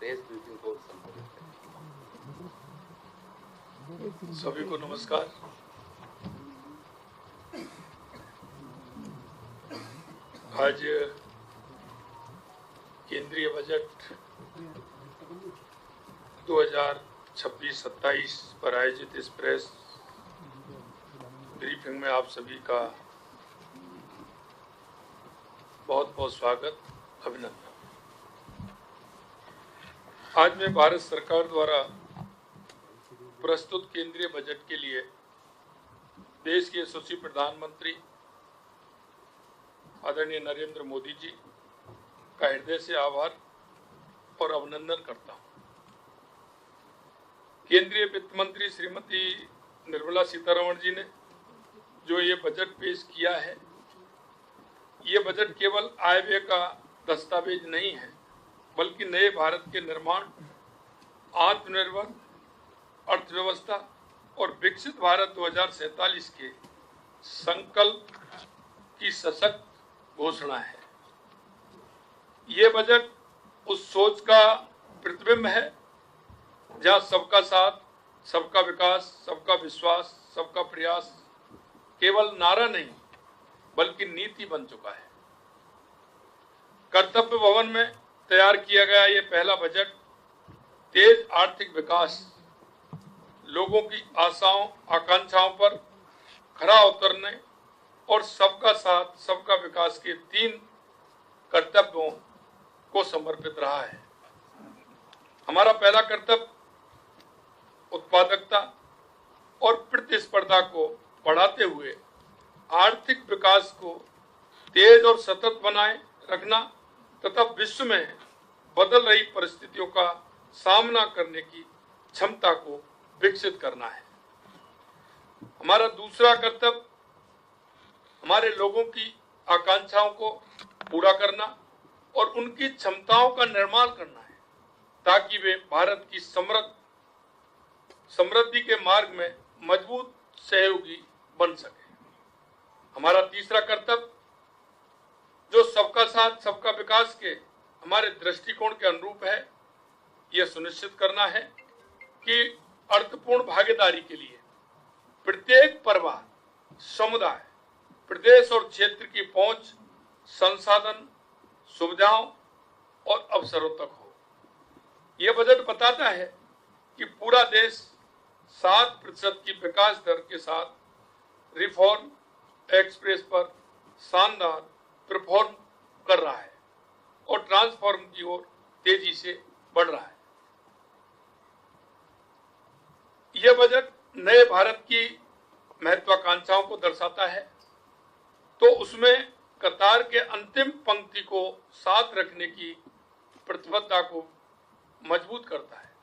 Press briefing को संबोधित करें। सभी को नमस्कार। आज केंद्रीय बजट 2026-27 पर आयोजित इस प्रेस ब्रीफिंग में आप सभी का बहुत बहुत स्वागत, अभिनंदन। आज मैं भारत सरकार द्वारा प्रस्तुत केंद्रीय बजट के लिए देश के यशस्वी प्रधानमंत्री आदरणीय नरेंद्र मोदी जी का हृदय से आभार और अभिनंदन करता हूं। केंद्रीय वित्त मंत्री श्रीमती निर्मला सीतारमण जी ने जो ये बजट पेश किया है, ये बजट केवल आय व्यय का दस्तावेज नहीं है, बल्कि नए भारत के निर्माण, आत्मनिर्भर अर्थव्यवस्था और विकसित भारत 2047 के संकल्प की सशक्त घोषणा है। ये बजट उस सोच का प्रतिबिंब है जहां सबका साथ, सबका विकास, सबका विश्वास, सबका प्रयास केवल नारा नहीं बल्कि नीति बन चुका है। कर्तव्य भवन में तैयार किया गया ये पहला बजट तेज आर्थिक विकास, लोगों की आशाओं आकांक्षाओं पर खरा उतरने और सबका साथ, सबका विकास के 3 कर्तव्यों को समर्पित रहा है। हमारा पहला कर्तव्य उत्पादकता और प्रतिस्पर्धा को बढ़ाते हुए आर्थिक विकास को तेज और सतत बनाए रखना तथा विश्व में बदल रही परिस्थितियों का सामना करने की क्षमता को विकसित करना है। हमारा दूसरा कर्तव्य हमारे लोगों की आकांक्षाओं को पूरा करना और उनकी क्षमताओं का निर्माण करना है ताकि वे भारत की समृद्धि के मार्ग में मजबूत सहयोगी बन सके। हमारा तीसरा कर्तव्य जो सबका साथ, सबका विकास के हमारे दृष्टिकोण के अनुरूप है, यह सुनिश्चित करना है कि अर्थपूर्ण भागीदारी के लिए प्रत्येक परिवार, समुदाय, प्रदेश और क्षेत्र की पहुंच संसाधन, सुविधाओं और अवसरों तक हो। यह बजट बताता है कि पूरा देश 7% की विकास दर के साथ रिफॉर्म एक्सप्रेस पर शानदार परफॉर्म कर रहा है और ट्रांसफॉर्म की ओर तेजी से बढ़ रहा है। यह बजट नए भारत की महत्वाकांक्षाओं को दर्शाता है, तो उसमें कतार के अंतिम पंक्ति को साथ रखने की प्रतिबद्धता को मजबूत करता है।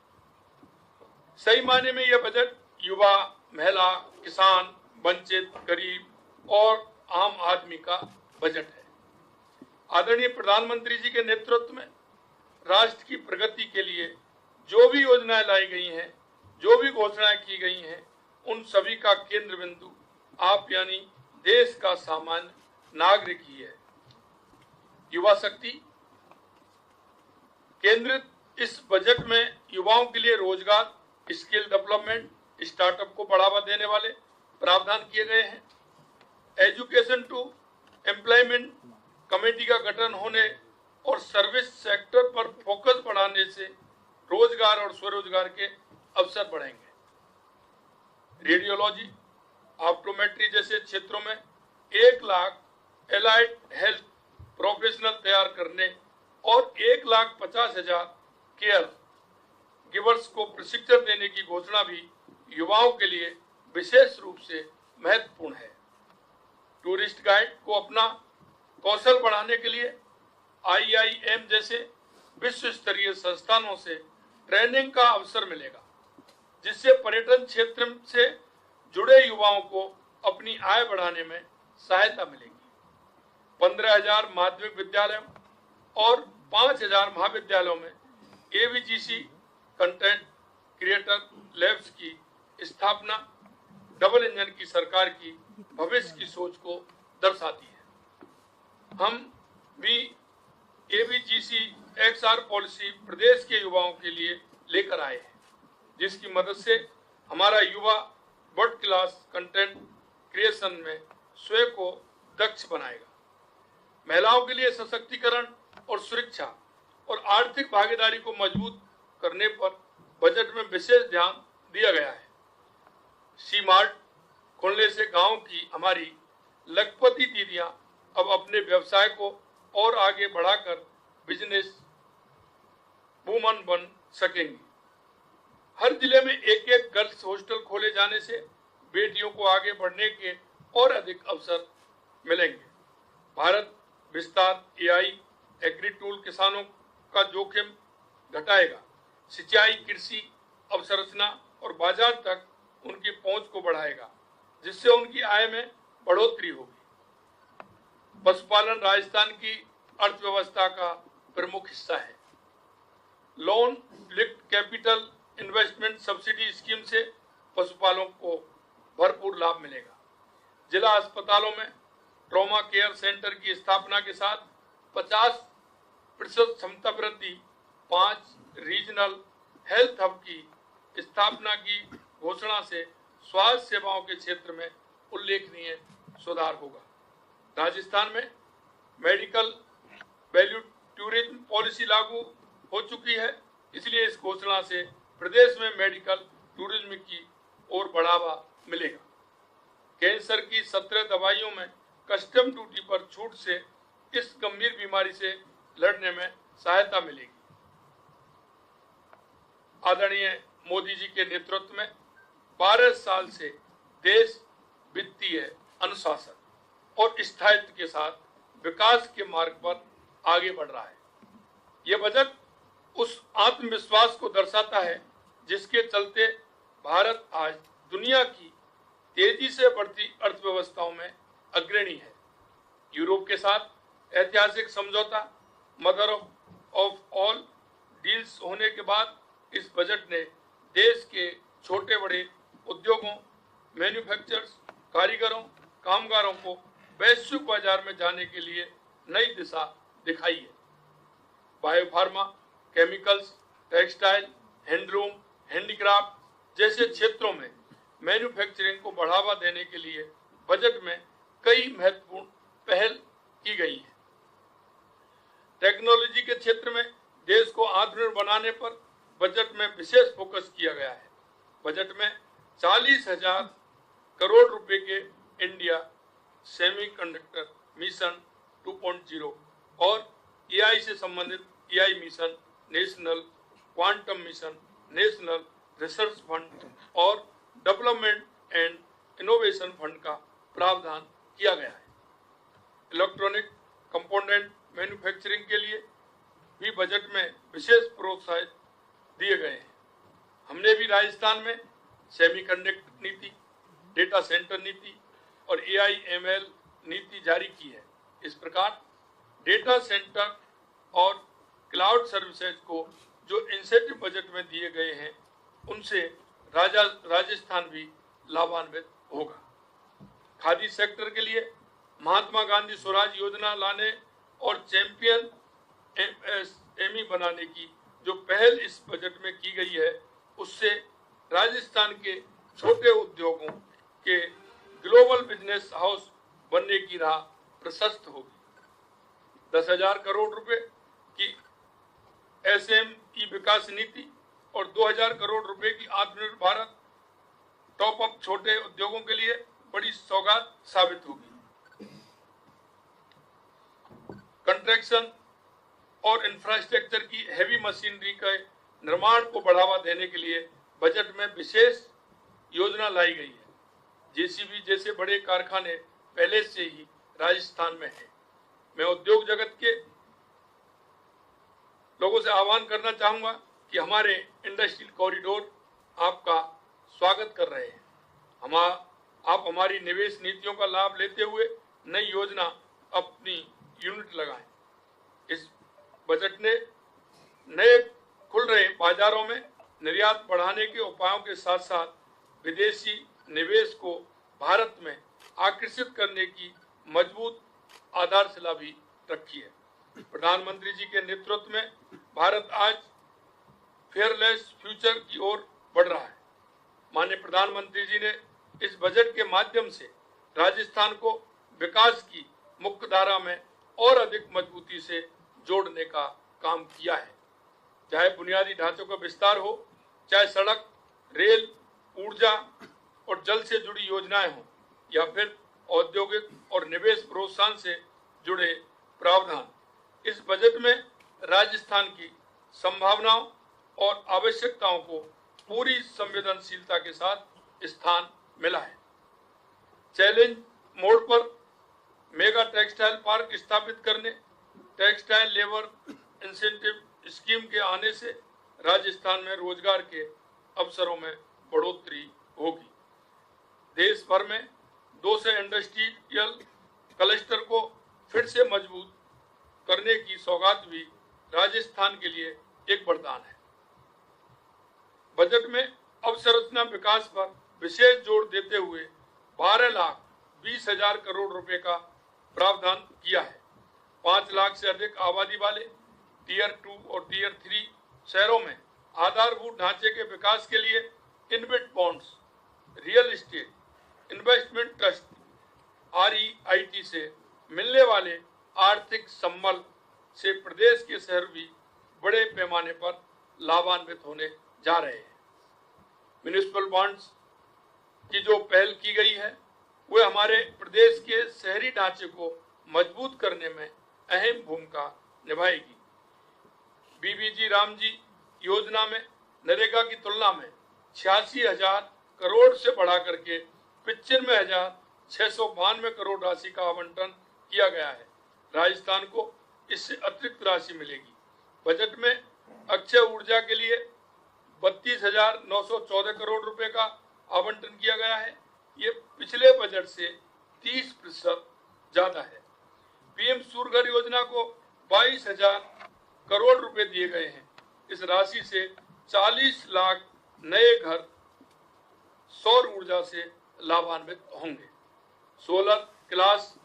सही मायने में यह बजट युवा, महिला, किसान, वंचित, गरीब और आम आदमी का बजट है। आदरणीय प्रधानमंत्री जी के नेतृत्व में राष्ट्र की प्रगति के लिए जो भी योजनाएं लाई गई हैं, जो भी घोषणाएं की गई हैं, उन सभी का केंद्र बिंदु आप यानी देश का सामान्य नागरिक ही है। युवा शक्ति केंद्रित इस बजट में युवाओं के लिए रोजगार, स्किल डेवलपमेंट, स्टार्टअप को बढ़ावा देने वाले प्रावधान किए गए हैं। एजुकेशन टू एम्प्लॉयमेंट कमेटी का गठन होने और सर्विस सेक्टर पर फोकस बढ़ाने से रोजगार और स्वरोजगार के अवसर बढ़ेंगे। रेडियोलॉजी, ऑप्टोमेट्री जैसे क्षेत्रों में 1 लाख एलाइड हेल्थ प्रोफेशनल तैयार करने और 1,50,000 केयर गिवर्स को प्रशिक्षण देने की घोषणा भी युवाओं के लिए विशेष रूप से महत्वपूर्ण है। टूरिस्ट गाइड को अपना कौशल बढ़ाने के लिए IIM जैसे विश्व स्तरीय संस्थानों से ट्रेनिंग का अवसर मिलेगा, जिससे पर्यटन क्षेत्र से जुड़े युवाओं को अपनी आय बढ़ाने में सहायता मिलेगी। 15,000 माध्यमिक विद्यालयों और 5,000 महाविद्यालयों में AVGC कंटेंट क्रिएटर लैब्स की स्थापना डबल इंजन की सरकार की भविष्य की सोच को दर्शाती है। हम भी AVGC XR पॉलिसी प्रदेश के युवाओं के लिए लेकर आए हैं, जिसकी मदद से हमारा युवा वर्ल्ड क्लास कंटेंट क्रिएशन में स्वयं को दक्ष बनाएगा। महिलाओं के लिए सशक्तिकरण और सुरक्षा और आर्थिक भागीदारी को मजबूत करने पर बजट में विशेष ध्यान दिया गया है। सी मार्ट खोलने से गांव की हमारी लखपति दीदियां अब अपने व्यवसाय को और आगे बढ़ाकर बिजनेस वुमन बन सकेंगी। हर जिले में एक एक गर्ल्स हॉस्टल खोले जाने से बेटियों को आगे बढ़ने के और अधिक अवसर मिलेंगे। भारत विस्तार AI एग्री टूल किसानों का जोखिम घटाएगा। सिंचाई, कृषि अवसंरचना और बाजार तक उनकी पहुंच को बढ़ाएगा, जिससे उनकी आय में बढ़ोतरी होगी। पशुपालन राजस्थान की अर्थव्यवस्था का प्रमुख हिस्सा है। Loan linked capital investment subsidy scheme से पशुपालकों को भरपूर लाभ मिलेगा। जिला अस्पतालों में ट्रॉमा केयर सेंटर की स्थापना के साथ 50% क्षमता वृद्धि, 5 रीजनल हेल्थ हब की स्थापना की घोषणा से स्वास्थ्य सेवाओं के क्षेत्र में उल्लेखनीय सुधार होगा। राजस्थान में मेडिकल वैल्यू टूरिज्म पॉलिसी लागू हो चुकी है, इसलिए इस घोषणा से प्रदेश में मेडिकल टूरिज्म की ओर बढ़ावा मिलेगा। कैंसर की 17 दवाइयों में कस्टम ड्यूटी पर छूट से इस गंभीर बीमारी से लड़ने में सहायता मिलेगी। आदरणीय मोदी जी के नेतृत्व में 12 साल से देश वित्तीय अनुशासन और स्थायित्व के साथ विकास के मार्ग पर आगे बढ़ रहा है। यह बजट उस आत्मविश्वास को दर्शाता है जिसके चलते भारत आज दुनिया की तेजी से बढ़ती अर्थव्यवस्थाओं में अग्रणी है। यूरोप के साथ ऐतिहासिक समझौता मदर ऑफ ऑल डील्स होने के बाद इस बजट ने देश के छोटे बड़े उद्योगों, मैन्युफैक्चरर्स, कारीगरों, कामगारों को वैश्विक बाजार में जाने के लिए नई दिशा दिखाई है। Biopharma, chemicals, textile, handloom, handicraft जैसे क्षेत्रों में मैन्युफैक्चरिंग को बढ़ावा देने के लिए बजट में कई महत्वपूर्ण पहल की गई है। टेक्नोलॉजी के क्षेत्र में देश को आत्मनिर्भर बनाने पर बजट में विशेष फोकस किया गया है। बजट में 40,000 करोड़ रुपए के इंडिया सेमीकंडक्टर मिशन 2.0 और AI से संबंधित AI mission, national quantum mission, national research fund और डेवलपमेंट एंड इनोवेशन फंड का प्रावधान किया गया है। इलेक्ट्रॉनिक कंपोनेंट मैन्युफैक्चरिंग के लिए भी बजट में विशेष प्रोत्साहन दिए गए हैं। हमने भी राजस्थान में सेमीकंडक्टर नीति, डेटा सेंटर नीति और AI/ML नीति जारी की है। इस प्रकार डेटा सेंटर और क्लाउड सर्विसेज को जो इंसेंटिव बजट में दिए गए हैं उनसे राजस्थान भी लाभान्वित होगा। खादी सेक्टर के लिए महात्मा गांधी स्वराज योजना लाने और चैंपियन MSME बनाने की जो पहल इस बजट में की गई है उससे राजस्थान के छोटे उद्योगों के ग्लोबल बिजनेस हाउस बनने की राह प्रशस्त होगी। 10,000 करोड़ रुपए की SME विकास नीति और 2,000 करोड़ रुपए की आत्मनिर्भर भारत टॉप अप छोटे उद्योगों के लिए बड़ी सौगात साबित होगी। कंस्ट्रक्शन और इंफ्रास्ट्रक्चर की हेवी मशीनरी के निर्माण को बढ़ावा देने के लिए बजट में विशेष योजना लाई गई है। JCB जैसे बड़े कारखाने पहले से ही राजस्थान में हैं। मैं उद्योग जगत के लोगों से आह्वान करना चाहूंगा कि हमारे इंडस्ट्रियल कॉरिडोर आपका स्वागत कर रहे हैं। आप हमारी निवेश नीतियों का लाभ लेते हुए नई योजना अपनी यूनिट लगाएं। इस बजट ने नए खुल रहे बाजारों में निर्यात बढ़ाने के उपायों के साथ साथ विदेशी निवेश को भारत में आकर्षित करने की मजबूत आधारशिला भी रखी है। प्रधानमंत्री जी के नेतृत्व में भारत आज फेयरलेस फ्यूचर की ओर बढ़ रहा है। माननीय प्रधानमंत्री जी ने इस बजट के माध्यम से राजस्थान को विकास की मुख्य धारा में और अधिक मजबूती से जोड़ने का काम किया है। चाहे बुनियादी ढांचों का विस्तार हो, चाहे सड़क, रेल, ऊर्जा और जल से जुड़ी योजनाएं हों, या फिर औद्योगिक और निवेश प्रोत्साहन से जुड़े प्रावधान, इस बजट में राजस्थान की संभावनाओं और आवश्यकताओं को पूरी संवेदनशीलता के साथ स्थान मिला है। चैलेंज मोड पर मेगा टेक्सटाइल पार्क स्थापित करने, टेक्सटाइल लेबर इंसेंटिव स्कीम के आने से राजस्थान में रोजगार के अवसरों में बढ़ोतरी होगी। देश भर में 200 इंडस्ट्रियल क्लस्टर को फिर से मजबूत करने की सौगात भी राजस्थान के लिए एक वरदान है। बजट में अवसंरचना विकास पर विशेष जोर देते हुए 12,20,000 करोड़ रुपए का प्रावधान किया है। 5 लाख से अधिक आबादी वाले टीयर 2 और टीयर 3 शहरों में आधारभूत ढांचे के विकास के लिए invade bonds, real estate, investment trust REIT से मिलने वाले आर्थिक संबल से प्रदेश के शहर भी बड़े पैमाने पर लाभान्वित होने जा रहे हैं। म्युनिसिपल बॉन्ड्स की जो पहल की गई है वह हमारे प्रदेश के शहरी ढांचे को मजबूत करने में अहम भूमिका निभाएगी। BBG रामजी योजना में नरेगा की तुलना में 86,000 करोड़ से बढ़ा करके 95,692 करोड़ राशि का आवंटन किया गया है। राजस्थान को इससे अतिरिक्त राशि मिलेगी। बजट में अक्षय ऊर्जा के लिए 32,914 करोड़ रुपए का आवंटन किया गया है। ये पिछले बजट से 30% ज्यादा है। PM सूर्यघर योजना को 22,000 करोड़ रुपए दिए गए हैं। इस राशि से 40 लाख नए घर सौर ऊर्जा से लाभान्वित होंगे। सोलर ग्लास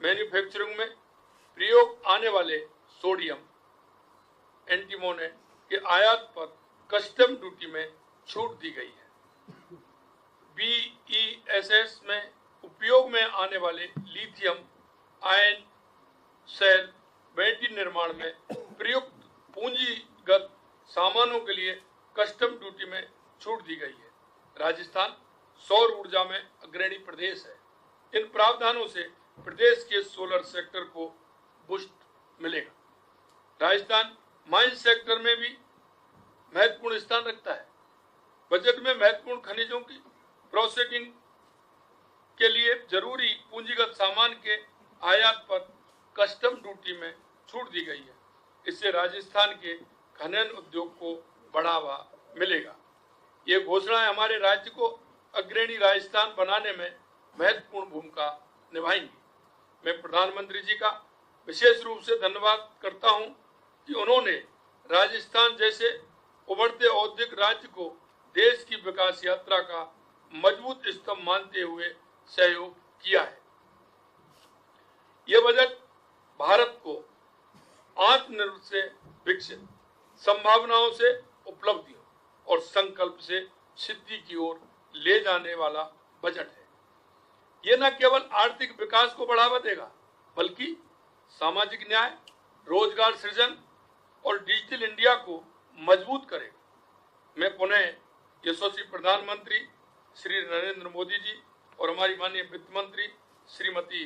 मैन्युफैक्चरिंग में प्रयोग आने वाले सोडियम एंटीमोनी के आयात पर कस्टम ड्यूटी में छूट दी गई है। BESS में उपयोग में आने वाले लिथियम आयन सेल बैटरी निर्माण में प्रयुक्त पूंजीगत सामानों के लिए कस्टम ड्यूटी में छूट दी गई है। राजस्थान सौर ऊर्जा में अग्रणी प्रदेश है। इन प्रावधानों से प्रदेश के सोलर सेक्टर को बूस्ट मिलेगा। राजस्थान माइन सेक्टर में भी महत्वपूर्ण स्थान रखता है। बजट में महत्वपूर्ण खनिजों की प्रोसेसिंग के लिए जरूरी पूंजीगत सामान के आयात पर कस्टम ड्यूटी में छूट दी गई है। इससे राजस्थान के खनन उद्योग को बढ़ावा मिलेगा। ये घोषणाएं हमारे राज्य को अग्रणी राजस्थान बनाने में महत्वपूर्ण भूमिका निभाएंगी। मैं प्रधानमंत्री जी का विशेष रूप से धन्यवाद करता हूं कि उन्होंने राजस्थान जैसे उभरते औद्योगिक राज्य को देश की विकास यात्रा का मजबूत स्तंभ मानते हुए सहयोग किया है। यह बजट भारत को आत्मनिर्भर से विकसित, संभावनाओं से उपलब्धियों और संकल्प से सिद्धि की ओर ले जाने वाला बजट है। यह न केवल आर्थिक विकास को बढ़ावा देगा बल्कि सामाजिक न्याय, रोजगार सृजन और डिजिटल इंडिया को मजबूत करेगा। मैं पुनः यशस्वी प्रधानमंत्री श्री नरेंद्र मोदी जी और हमारी माननीय वित्त मंत्री श्रीमती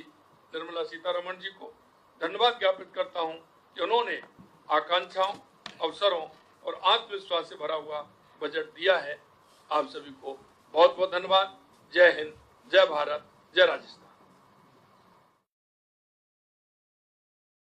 निर्मला सीतारमण जी को धन्यवाद ज्ञापित करता हूं कि उन्होंने आकांक्षाओं, अवसरों और आत्मविश्वास से भरा हुआ बजट दिया है। आप सभी को बहुत बहुत धन्यवाद। जय हिंद, जय भारत, जय राजस्थान।